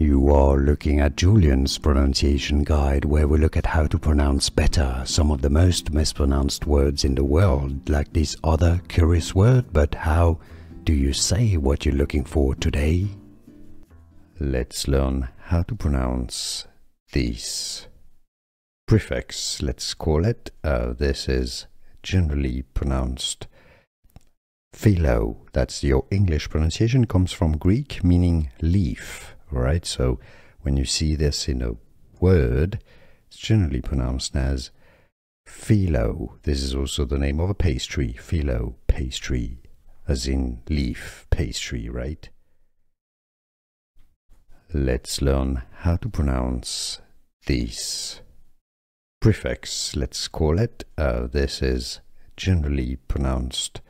You are looking at Julian's pronunciation guide, where we look at how to pronounce better some of the most mispronounced words in the world, like this other curious word. But how do you say what you're looking for today? Let's learn how to pronounce this prefix, let's call it. This is generally pronounced phyllo. That's your English pronunciation, comes from Greek meaning leaf. Right, so when you see this in a word, it's generally pronounced as phyllo. This is also the name of a pastry, phyllo, pastry, as in leaf, pastry, right? Let's learn how to pronounce this prefix, let's call it. This is generally pronounced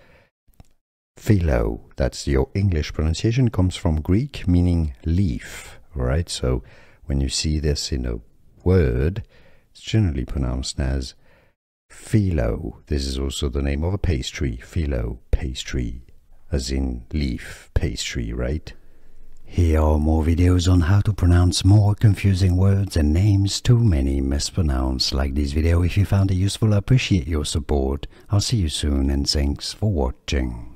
phyllo. That's your English pronunciation, comes from Greek meaning leaf. Right, so when you see this in a word, it's generally pronounced as phyllo. This is also the name of a pastry, phyllo, pastry, as in leaf, pastry, right? Here are more videos on how to pronounce more confusing words and names too many mispronounced. Like this video if you found it useful. I appreciate your support. I'll see you soon and thanks for watching.